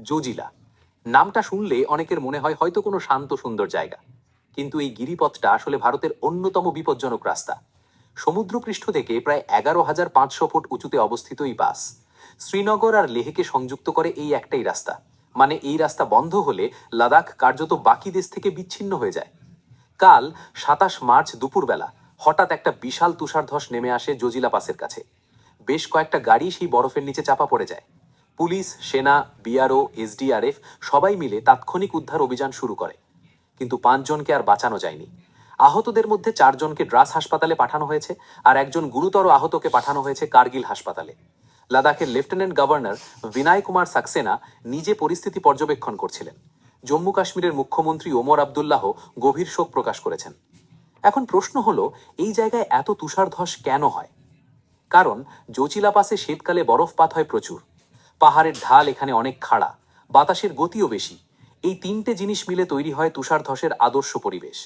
জোজিলা নামটা শুনলে অনেকের মনে হয় হয়তো কোনো শান্ত সুন্দর জায়গা, কিন্তু এই গিরিপথটা আসলে ভারতের অন্যতম বিপজ্জনক রাস্তা। সমুদ্রপৃষ্ঠ থেকে প্রায় 11,500 ফুট উঁচুতে অবস্থিত এই পাস শ্রীনগর আর লেহকে সংযুক্ত করে এই একটাই রাস্তা। মানে এই রাস্তা বন্ধ হলে লাদাখ কার্যত বাকি দেশ থেকে বিচ্ছিন্ন হয়ে যায়। কাল 27 মার্চ দুপুরবেলা হঠাৎ একটা বিশাল তুষারধস নেমে আসে জোজিলা পাসের কাছে। বেশ কয়েকটা গাড়ি সেই বরফের নিচে চাপা পড়ে যায়। পুলিশ, সেনা, বিআরও, এসডিআরএফ সবাই মিলে তাৎক্ষণিক উদ্ধার অভিযান শুরু করে, কিন্তু 5 জনকে আর বাঁচানো যায়নি। আহতদের মধ্যে 4 জনকে ড্রাস হাসপাতালে পাঠানো হয়েছে, আর একজন গুরুতর আহতকে পাঠানো হয়েছে কার্গিল হাসপাতালে। লাদাখের লেফটেন্যান্ট গভর্নর বিনয় কুমার সাক্সেনা নিজে পরিস্থিতি পর্যবেক্ষণ করছিলেন। জম্মু কাশ্মীরের মুখ্যমন্ত্রী ওমর আবদুল্লাহ গভীর শোক প্রকাশ করেছেন। এখন প্রশ্ন হলো, এই জায়গায় এত তুষারধস কেন হয়? কারণ জোচিলা পাসে শীতকালে বরফপাত হয় প্রচুর। পাহাড়ের ঢাল এখানে অনেক খাড়া, বাতাসের গতিও বেশি। এই তিনটে জিনিস মিলে তৈরি হয় তুষারধসের আদর্শ পরিবেশ।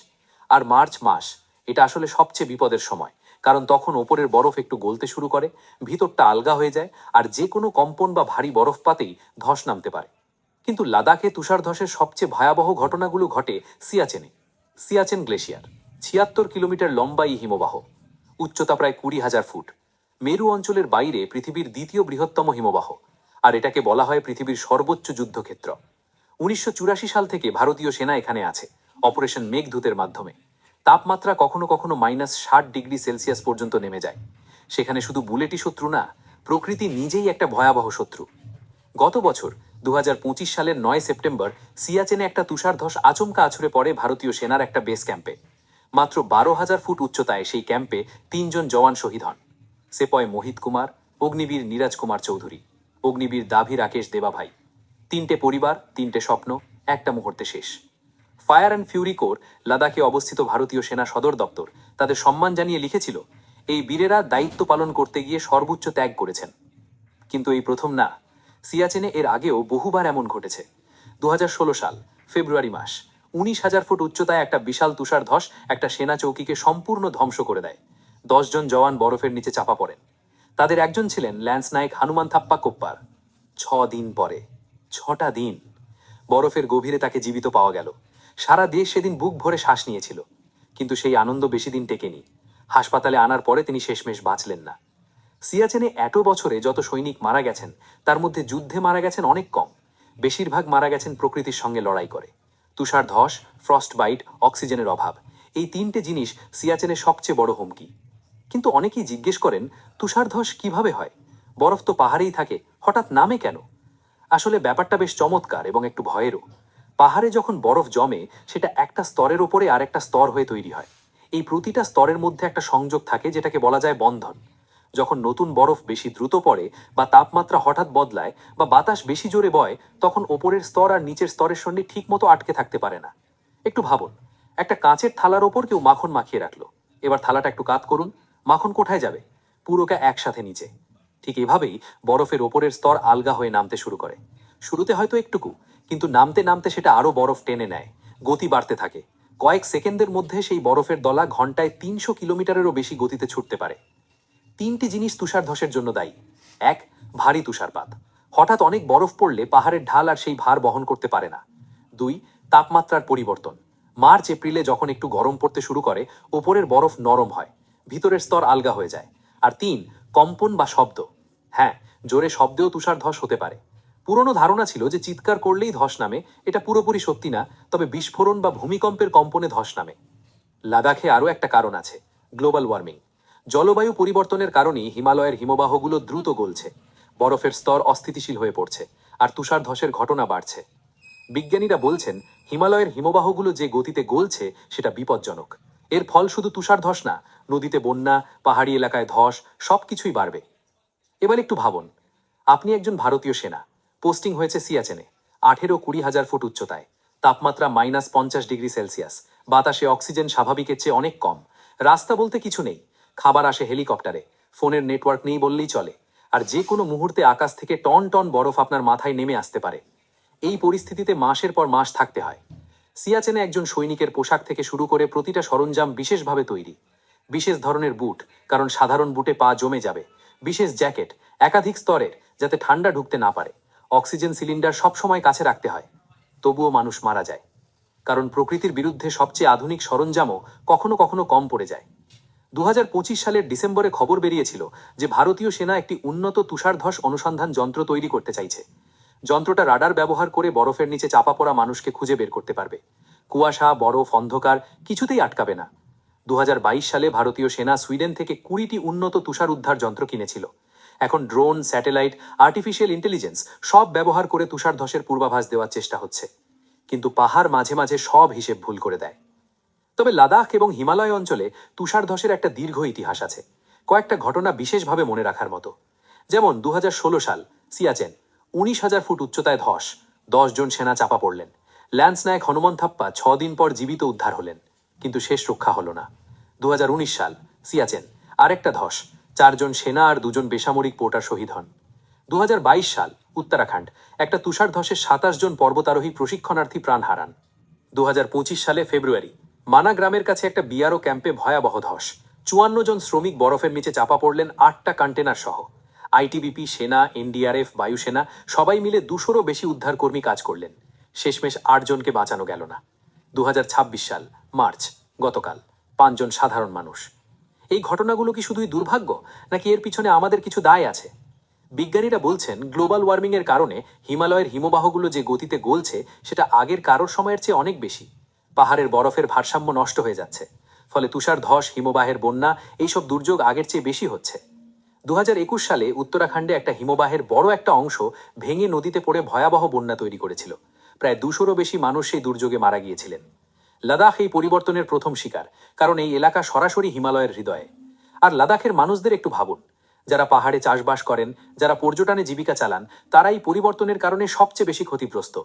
আর মার্চ মাস এটা আসলে সবচেয়ে বিপদের সময়, কারণ তখন ওপরের বরফ একটু গলতে শুরু করে, ভিতরটা আলগা হয়ে যায়, আর যে কোনো কম্পন বা ভারী বরফপাতেই ধস নামতে পারে। কিন্তু লাদাখে তুষারধসের সবচেয়ে ভয়াবহ ঘটনাগুলো ঘটে সিয়াচেনে। সিয়াচেন গ্লেশিয়ার 76 কিলোমিটার লম্বা এই হিমবাহ, উচ্চতা প্রায় 20,000 ফুট। মেরু অঞ্চলের বাইরে পৃথিবীর দ্বিতীয় বৃহত্তম হিমবাহ, আর এটাকে বলা হয় পৃথিবীর সর্বোচ্চ যুদ্ধক্ষেত্র। 1984 সাল থেকে ভারতীয় সেনা এখানে আছে, অপারেশন মেঘদূতের মাধ্যমে। তাপমাত্রা কখনো কখনো -60 ডিগ্রি সেলসিয়াস পর্যন্ত নেমে যায়। সেখানে শুধু বুলেটই শত্রু না, প্রকৃতি নিজেই একটা ভয়াবহ শত্রু। গত বছর 2025 সালের 9 সেপ্টেম্বর সিয়াচেনে একটা তুষারধস আচমকা আছড়ে পড়ে ভারতীয় সেনার একটা বেস ক্যাম্পে। মাত্র 12,000 ফুট উচ্চতায় সেই ক্যাম্পে 3 জন জওয়ান শহীদ হন। সেপয় মোহিত কুমার, অগ্নিবীর নীরাজ কুমার চৌধুরী, অগ্নিবীর দাভি রাকেশ দেবাভাই। 3টে পরিবার, 3টে স্বপ্ন, একটা মুহূর্তে শেষ। ফায়ার অ্যান্ড ফিউরি কোর, লাদাখে অবস্থিত ভারতীয় সেনা সদর দপ্তর তাদের সম্মান জানিয়ে লিখেছিল, এই বীরেরা দায়িত্ব পালন করতে গিয়ে সর্বোচ্চ ত্যাগ করেছেন। কিন্তু এই প্রথম না, সিয়াচেনে এর আগেও বহুবার এমন ঘটেছে। 2016 সাল ফেব্রুয়ারি মাস 19,000 ফুট উচ্চতায় একটা বিশাল তুষারধস একটা সেনা চৌকিকে সম্পূর্ণ ধ্বংস করে দেয়। 10 জন জওয়ান বরফের নিচে চাপা পড়েন। তাদের একজন ছিলেন ল্যান্স নায়ক হনুমান থাপ্পা কোপ্পার। 6 দিন পরে, 6টা দিন, বরফের গভীরে তাকে জীবিত পাওয়া গেল। সারা দেশ সেদিন বুক ভরে শ্বাস নিয়েছিল, কিন্তু সেই আনন্দ বেশি দিন টেকেনি। হাসপাতালে আনার পরে তিনি শেষমেশ বাঁচলেন না। সিয়াচেনে এত বছরে যত সৈনিক মারা গেছেন, তার মধ্যে যুদ্ধে মারা গেছেন অনেক কম। বেশিরভাগ মারা গেছেন প্রকৃতির সঙ্গে লড়াই করে। তুষার ধস, ফ্রস্ট বাইট, অক্সিজেনের অভাব, এই 3টে জিনিস সিয়াচেনের সবচেয়ে বড় হুমকি। কিন্তু অনেকেই জিজ্ঞেস করেন, তুষার ধস কিভাবে হয়? বরফ তো পাহাড়েই থাকে, হঠাৎ নামে কেন? আসলে ব্যাপারটা বেশ চমৎকার এবং একটু ভয়েরও। পাহাড়ে যখন বরফ জমে, সেটা একটা স্তরের ওপরে আর একটা স্তর হয়ে তৈরি হয়। এই প্রতিটা স্তরের মধ্যে একটা সংযোগ থাকে, যেটাকে বলা যায় বন্ধন। যখন নতুন বরফ বেশি দ্রুত পড়ে, বা তাপমাত্রা হঠাৎ বদলায়, বা বাতাস বেশি জোরে বয়, তখন ওপরের স্তর আর নিচের স্তরের সঙ্গে ঠিকমতো আটকে থাকতে পারে না। একটু ভাবুন, একটা কাঁচের থালার ওপর কেউ মাখন মাখিয়ে রাখলো। এবার থালাটা একটু কাত করুন, মাখন কোথায় যাবে? পুরোটা একসাথে নিচে। ঠিক এভাবেই বরফের ওপরের স্তর আলগা হয়ে নামতে শুরু করে। শুরুতে হয়তো একটুকু, কিন্তু নামতে নামতে সেটা আরো বরফ টেনে নেয়, গতি বাড়তে থাকে। কয়েক সেকেন্ডের মধ্যে সেই বরফের দলা ঘন্টায় 300 কিলোমিটারেরও বেশি গতিতে ছুটতে পারে। 3টি জিনিস তুষারধসের জন্য দায়ী। 1. ভারী তুষারপাত, হঠাৎ অনেক বরফ পড়লে পাহাড়ের ঢাল আর সেই ভার বহন করতে পারে না। 2. তাপমাত্রার পরিবর্তন, মার্চ এপ্রিলে যখন একটু গরম পড়তে শুরু করে, ওপরের বরফ নরম হয়, ভিতরের স্তর আলগা হয়ে যায়। আর 3. কম্পন বা শব্দ। হ্যাঁ, জোরে শব্দেও তুষারধস হতে পারে। পুরনো ধারণা ছিল যে চিৎকার করলেই ধস নামে, এটা পুরোপুরি সত্যি না, তবে বিস্ফোরণ বা ভূমিকম্পের কম্পনে ধস নামে। লাদাখে আরও একটা কারণ আছে, গ্লোবাল ওয়ার্মিং। জলবায়ু পরিবর্তনের কারণেই হিমালয়ের হিমবাহগুলো দ্রুত গলছে, বরফের স্তর অস্থিতিশীল হয়ে পড়ছে, আর তুষারধসের ঘটনা বাড়ছে। বিজ্ঞানীরা বলছেন, হিমালয়ের হিমবাহগুলো যে গতিতে গলছে সেটা বিপজ্জনক। এর ফল শুধু তুষারধস না, নদীতে বন্যা, পাহাড়ি এলাকায় ধস, সবকিছুই বাড়বে। এবার একটু ভাবুন, আপনি একজন ভারতীয় সেনা, পোস্টিং হয়েছে সিয়াচেনে, 18-20 হাজার ফুট উচ্চতায়, তাপমাত্রা -50 ডিগ্রি সেলসিয়াস, বাতাসে অক্সিজেন স্বাভাবিকের চেয়ে অনেক কম, রাস্তা বলতে কিছু নেই, খাবার আসে হেলিকপ্টারে, ফোনের নেটওয়ার্ক নেই বললেই চলে, আর যে কোনো মুহূর্তে আকাশ থেকে টন টন বরফ আপনার মাথায় নেমে আসতে পারে। এই পরিস্থিতিতে মাসের পর মাস থাকতে হয়। সিয়াচেনে একজন সৈনিকের পোশাক থেকে শুরু করে প্রতিটা সরঞ্জাম বিশেষভাবে তৈরি। বিশেষ ধরনের বুট, কারণ সাধারণ বুটে পা জমে যাবে। বিশেষ জ্যাকেট, একাধিক স্তরের, যাতে ঠান্ডা ঢুকতে না পারে। অক্সিজেন সিলিন্ডার সবসময় কাছে রাখতে হয়, তবুও মানুষ মারা যায়। কারণ প্রকৃতির বিরুদ্ধে সবচেয়ে আধুনিক সরঞ্জামও কখনো কখনো কম পড়ে যায়। 2025 সালের ডিসেম্বরে খবর বেরিয়েছিল যে ভারতীয় সেনা একটি উন্নত তুষারধস অনুসন্ধান যন্ত্র তৈরি করতে চাইছে। যন্ত্রটা রাডার ব্যবহার করে বরফের নিচে চাপা পড়া মানুষকে খুঁজে বের করতে পারবে। কুয়াশা, বরফ, অন্ধকার কিছুতেই আটকাবে না। 2022 সালে ভারতীয় সেনা সুইডেন থেকে 20টি উন্নত তুষার উদ্ধার যন্ত্র কিনেছিল। এখন ড্রোন, স্যাটেলাইট, আর্টিফিশিয়াল ইন্টেলিজেন্স সব ব্যবহার করে তুষারধসের পূর্বাভাস দেওয়ার চেষ্টা হচ্ছে। কিন্তু পাহাড় মাঝে মাঝে সব হিসেব ভুল করে দেয়। তবে লাদাখ এবং হিমালয় অঞ্চলে তুষারধসের একটা দীর্ঘ ইতিহাস আছে। কয়েকটা ঘটনা বিশেষভাবে মনে রাখার মতো। যেমন 2016 সাল, সিয়াচেন, 19,000 ফুট উচ্চতায় ধস, 10 জন সেনা চাপা পড়লেন। ল্যান্স নায়ক হনুমন থাপ্পা 6 দিন পর জীবিত উদ্ধার হলেন, কিন্তু শেষ রক্ষা হলো না। 2019 সাল, সিয়াচেন, আরেকটা ধস, 4 জন সেনা আর 2 জন বেসামরিক পোর্টার শহীদ হন। 2022 সাল, উত্তরাখণ্ড, একটা তুষারধসে 27 জন পর্বতারোহী প্রশিক্ষণার্থী প্রাণ হারান। 2025 সালে ফেব্রুয়ারি, মানা গ্রামের কাছে একটা বিআরও ক্যাম্পে ভয়াবহ ধস, 54 জন শ্রমিক বরফের নিচে চাপা পড়লেন 8টা কন্টেনার সহ। আইটিবিপি, সেনা, এনডিআরএফ, বায়ুসেনা সবাই মিলে 200-রও বেশি উদ্ধারকর্মী কাজ করলেন। শেষমেশ 8 জনকে বাঁচানো গেল না। 2026 সাল, মার্চ, গতকাল, 5 জন সাধারণ মানুষ। এই ঘটনাগুলো কি শুধুই দুর্ভাগ্য, নাকি এর পিছনে আমাদের কিছু দায় আছে? বিজ্ঞানীরা বলছেন গ্লোবাল ওয়ার্মিং এর কারণে হিমালয়ের হিমবাহগুলো যে গতিতে গলছে সেটা আগের কারোর সময়ের চেয়ে অনেক বেশি। পাহাড়ের বরফের ভারসাম্য নষ্ট হয়ে যাচ্ছে, ফলে তুষার ধস, হিমবাহের বন্যা, এইসব দুর্যোগ আগের চেয়ে বেশি হচ্ছে। 2021 সালে উত্তরাখণ্ডে একটা হিমবাহের বড় একটা অংশ ভেঙে নদীতে পড়ে ভয়াবহ বন্যা তৈরি করেছিল। প্রায় 200-রও বেশি মানুষ সেই দুর্যোগে মারা গিয়েছিলেন। লাদাখ এই পরিবর্তনের প্রথম শিকার, কারণ এই এলাকা সরাসরি হিমালয়ের হৃদয়ে। আর লাদাখের মানুষদের একটু ভাবুন, যারা পাহাড়ে চাষবাস করেন, যারা পর্যটনে জীবিকা চালান, তারা এই পরিবর্তনের কারণে সবচেয়ে বেশি ক্ষতিগ্রস্ত।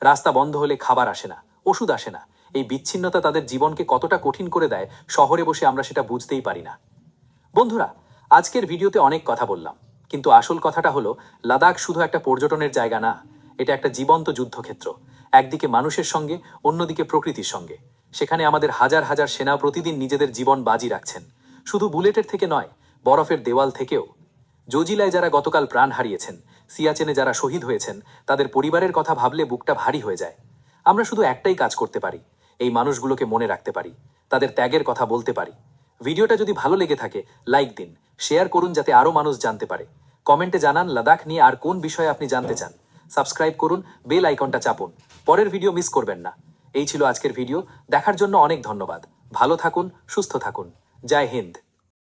রাস্তা বন্ধ হলে খাবার আসে না, ওষুধ আসে না। এই বিচ্ছিন্নতা তাদের জীবনকে কতটা কঠিন করে দেয়, শহরে বসে আমরা সেটা বুঝতেই পারি না। বন্ধুরা, আজকের ভিডিওতে অনেক কথা বললাম, কিন্তু আসল কথাটা হলো লাদাখ শুধু একটা পর্যটনের জায়গা না, এটা একটা জীবন্ত যুদ্ধক্ষেত্র। একদিকে মানুষের সঙ্গে, অন্যদিকে প্রকৃতির সঙ্গে। সেখানে আমাদের হাজার হাজার সেনা প্রতিদিন নিজেদের জীবন বাজি রাখছেন, শুধু বুলেটের থেকে নয়, বরফের দেওয়াল থেকেও। জোজিলায় যারা গতকাল প্রাণ হারিয়েছেন, সিয়াচেনে যারা শহীদ হয়েছেন, তাদের পরিবারের কথা ভাবলে বুকটা ভারী হয়ে যায়। আমরা শুধু একটাই কাজ করতে পারি, এই মানুষগুলোকে মনে রাখতে পারি, তাদের ত্যাগের কথা বলতে পারি। ভিডিওটা যদি ভালো লেগে থাকে লাইক দিন, শেয়ার করুন যাতে আরও মানুষ জানতে পারে। কমেন্টে জানান লাদাখ নিয়ে আর কোন বিষয়ে আপনি জানতে চান। সাবস্ক্রাইব করুন, বেল আইকনটা চাপুন, পরের ভিডিও মিস করবেন না। এই ছিল আজকের ভিডিও, দেখার জন্য অনেক ধন্যবাদ। ভালো থাকুন, সুস্থ থাকুন। জয় হিন্দ।